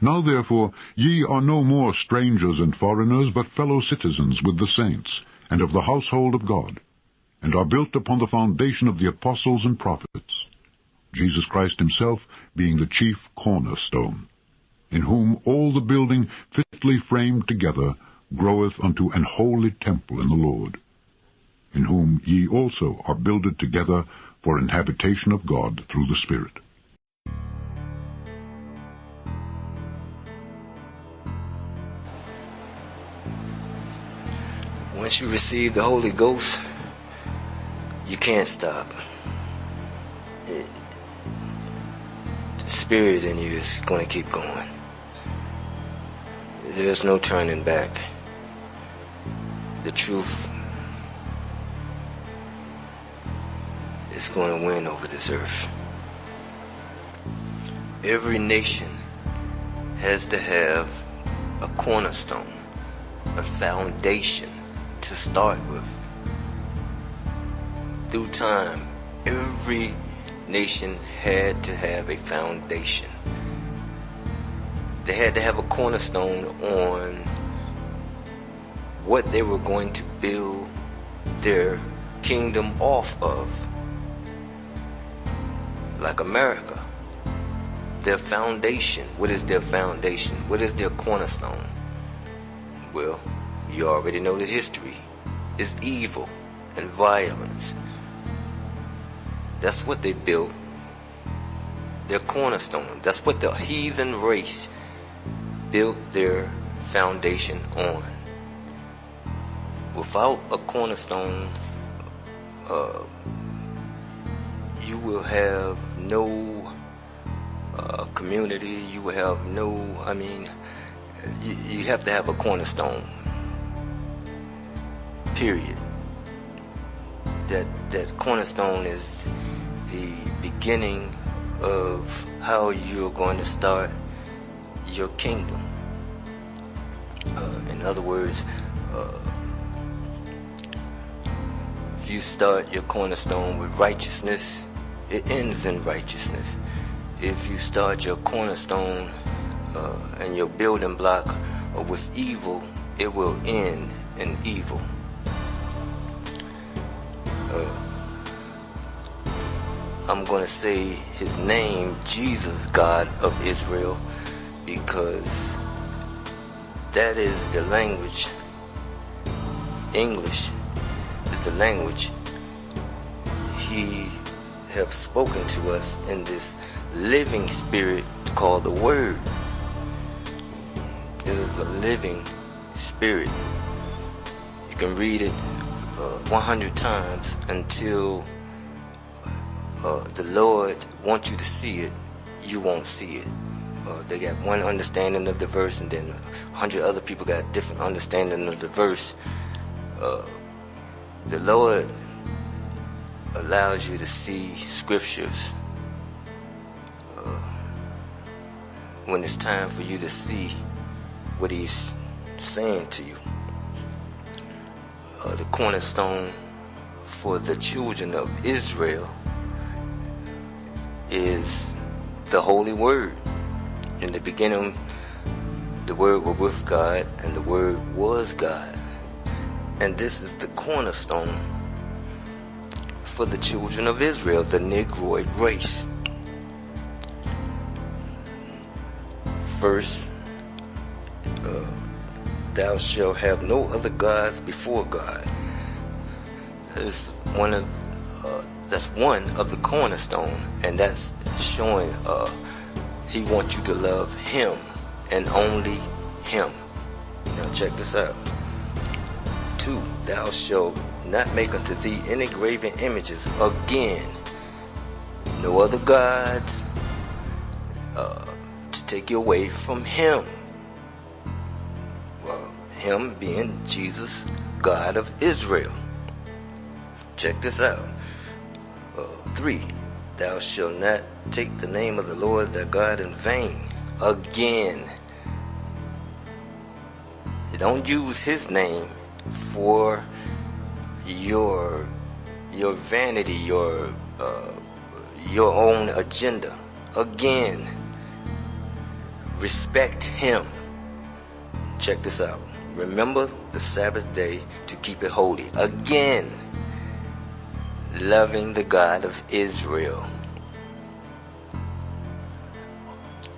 Now therefore ye are no more strangers and foreigners, but fellow citizens with the saints, and of the household of God, and are built upon the foundation of the apostles and prophets, Jesus Christ himself being the chief cornerstone, in whom all the building fitly framed together groweth unto an holy temple in the Lord, in whom ye also are builded together for an habitation of God through the Spirit. Once you receive the Holy Ghost, you can't stop. The Spirit in you is going to keep going. There's no turning back. The truth is going to win over this earth. Every nation has to have a cornerstone, a foundation to start with. Through time, every nation had to have a foundation. They had to have a cornerstone on what they were going to build their kingdom off of. Like America, their foundation. What is their foundation? What is their cornerstone? Well, you already know the history. It's evil and violence. That's what they built their cornerstone. That's what the heathen race built their foundation on. Without a cornerstone, you will have no community. You will have no, you have to have a cornerstone. Period. That cornerstone is the beginning of how you're going to start your kingdom. In other words, if you start your cornerstone with righteousness, it ends in righteousness. If you start your cornerstone and your building block with evil, it will end in evil. I'm going to say his name, Jesus, God of Israel, because that is the language. English is the language he have spoken to us in this living spirit called the Word. It is a living spirit. You can read it 100 times until the Lord wants you to see it. You won't see it. They got one understanding of the verse, and then 100 other people got a different understanding of the verse. The Lord allows you to see scriptures when it's time for you to see what he's saying to you. The cornerstone for the children of Israel is the Holy Word. In the beginning, the Word was with God, and the Word was God. And this is the cornerstone for the children of Israel, the Negroid race. First, thou shalt have no other gods before God. That's one of the cornerstone, and that's showing he wants you to love him and only him. Now check this out. 2, thou shalt not make unto thee any graven images. Again, no other gods to take you away from him. Well, him being Jesus, God of Israel. Check this out. 3, thou shalt not take the name of the Lord thy God in vain. Again, don't use his name for your vanity, your own agenda. Again, respect him. Check this out. Remember the Sabbath day to keep it holy. Again, loving the God of Israel.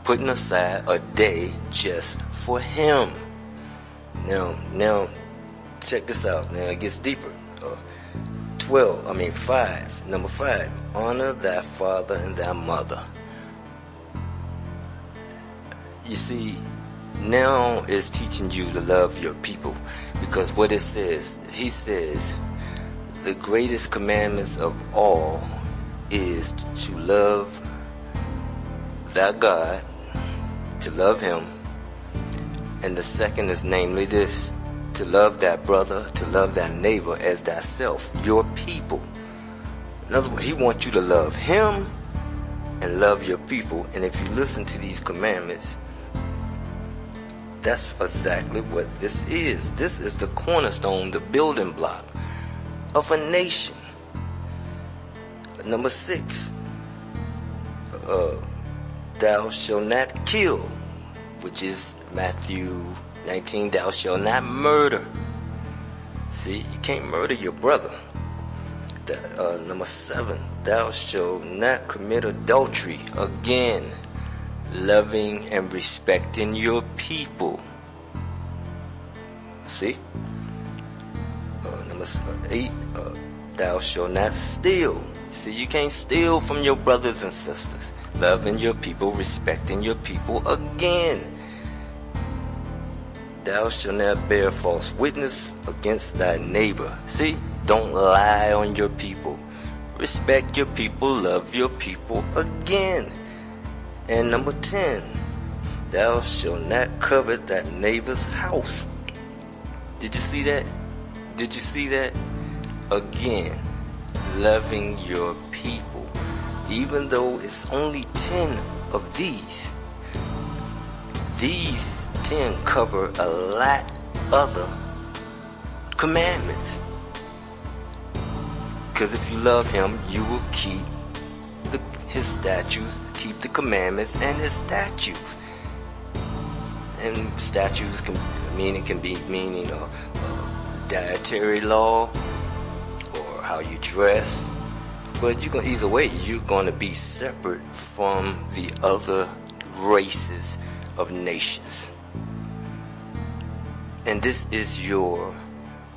Putting aside a day just for him. Now, check this out. Now it gets deeper. 5. Number 5. Honor thy father and thy mother. You see, now it's teaching you to love your people, because what it says, he says, the greatest commandments of all is to love thy God, to love him, and the second is namely this, to love thy brother, to love thy neighbor as thyself, your people. In other words, he wants you to love him and love your people. And if you listen to these commandments, that's exactly what this is. This is the cornerstone, the building block of a nation. Number 6, thou shalt not kill, which is Matthew 19, thou shalt not murder. See, you can't murder your brother. Number 7, thou shalt not commit adultery. Again, loving and respecting your people. See? Number 8, thou shalt not steal. See, you can't steal from your brothers and sisters. Loving your people, respecting your people. Again, thou shalt not bear false witness against thy neighbor. See, don't lie on your people. Respect your people, love your people. Again. And number 10, thou shalt not covet thy neighbor's house. Did you see that? Did you see that? Again, loving your people. Even though it's only 10 of these 10 cover a lot other commandments. Because if you love him, you will keep his statutes, keep the commandments and his statutes. And statutes can be meaning a dietary law or how you dress. But either way, you're going to be separate from the other races of nations. And this is your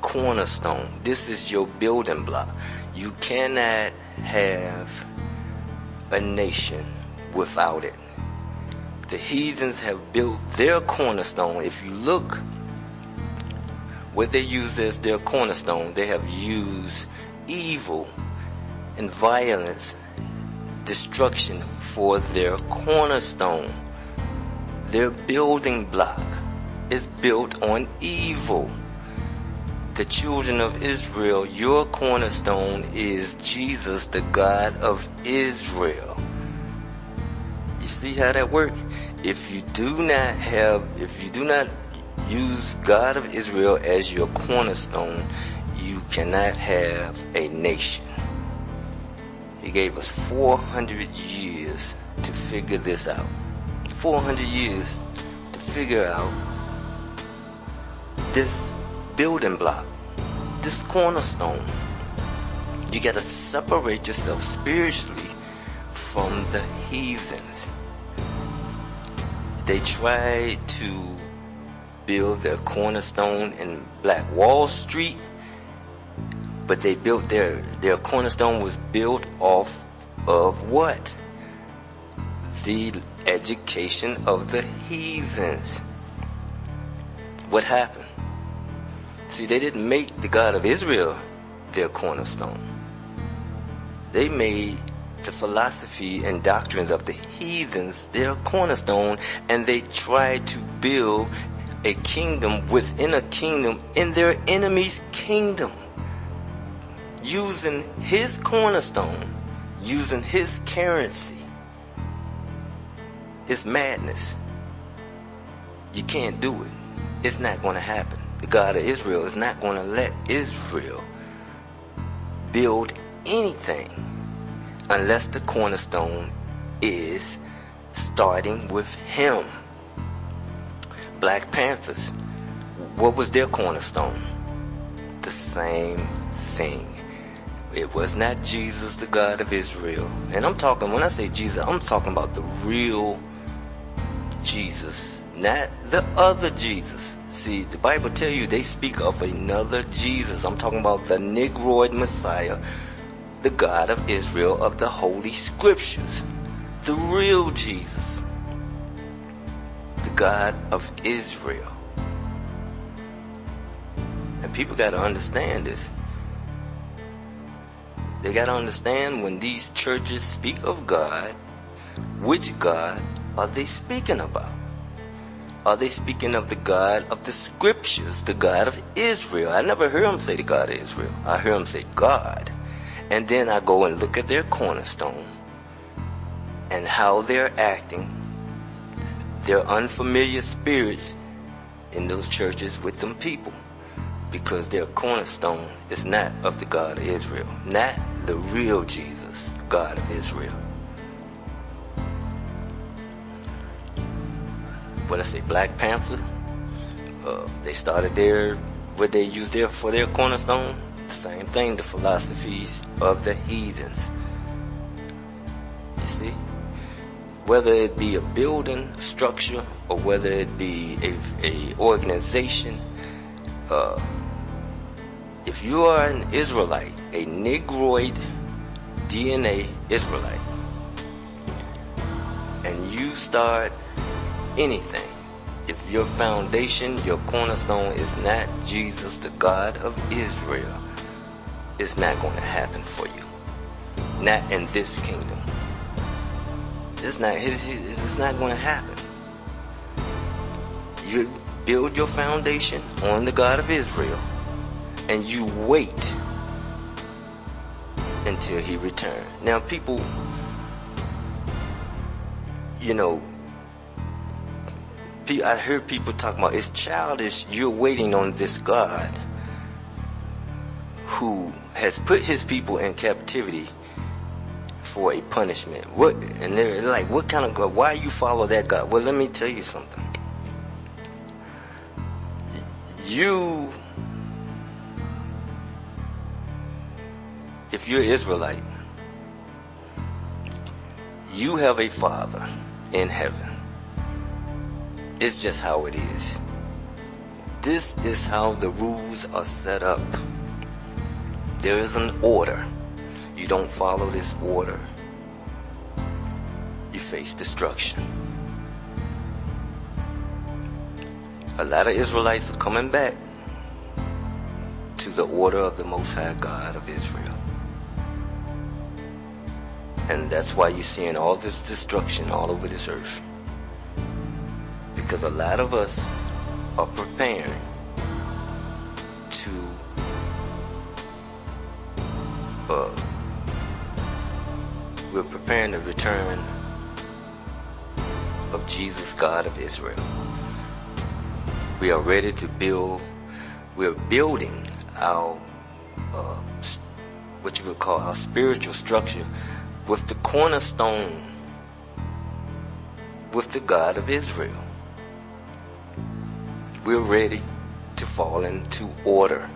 cornerstone. This is your building block. You cannot have a nation without it. The heathens have built their cornerstone. If you look what they use as their cornerstone, they have used evil and violence, destruction for their cornerstone. Their building block is built on evil. The children of Israel, your cornerstone is Jesus, the God of Israel. You see how that works? If you do not use God of Israel as your cornerstone, you cannot have a nation. He gave us 400 years to figure this out. 400 years to figure out this building block, this cornerstone. You got to separate yourself spiritually from the heathens. They tried to build their cornerstone in Black Wall Street, but they built their cornerstone was built off of what? The education of the heathens. What happened? See, they didn't make the God of Israel their cornerstone. They made the philosophy and doctrines of the heathens their cornerstone, and they tried to build a kingdom within a kingdom in their enemy's kingdom, using his cornerstone, using his currency. It's madness. You can't do it. It's not going to happen. The God of Israel is not going to let Israel build anything unless the cornerstone is starting with him. Black Panthers, what was their cornerstone? The same thing. It was not Jesus, the God of Israel. And I'm talking, when I say Jesus, I'm talking about the real Jesus, not the other Jesus. See, the Bible tell you they speak of another Jesus. I'm talking about the Negroid Messiah, the God of Israel of the Holy Scriptures. The real Jesus. The God of Israel. And people got to understand this. They got to understand when these churches speak of God, which God are they speaking about? Are they speaking of the God of the Scriptures, the God of Israel? I never heard them say the God of Israel. I heard them say God. And then I go and look at their cornerstone and how they're acting, their unfamiliar spirits in those churches with them people. Because their cornerstone is not of the God of Israel, not the real Jesus, God of Israel. When I say Black Panther, they started there, what they used there for their cornerstone, the same thing, the philosophies of the heathens. You see? Whether it be a building, structure, or whether it be a organization, if you are an Israelite, a Negroid DNA Israelite, and you start anything, if your foundation, your cornerstone is not Jesus, the God of Israel, it's not going to happen for you. Not in this kingdom. It's not going to happen. You build your foundation on the God of Israel, and you wait until he returns. Now people, I heard people talk about it's childish. You're waiting on this God who has put his people in captivity for a punishment. And they're like, what kind of God? Why you follow that God? Well, let me tell you something. If you're Israelite, you have a Father in heaven. It's just how it is. This is how the rules are set up. There is an order. You don't follow this order, you face destruction. A lot of Israelites are coming back to the order of the Most High God of Israel. And that's why you're seeing all this destruction all over this earth. Because a lot of us are preparing to we're preparing the return of Jesus, God of Israel. We are ready to build. We're building our what you would call our spiritual structure with the cornerstone, with the God of Israel. We're ready to fall into order.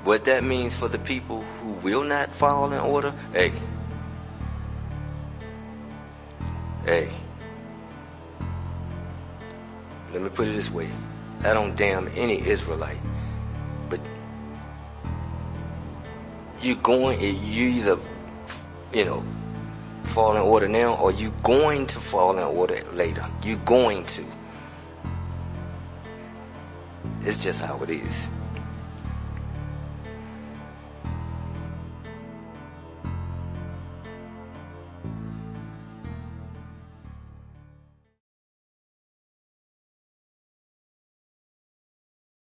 What that means for the people who will not fall in order, hey, let me put it this way. I don't damn any Israelite, but you either, fall in order now, or you're going to fall in order later. You're going to. It's just how it is.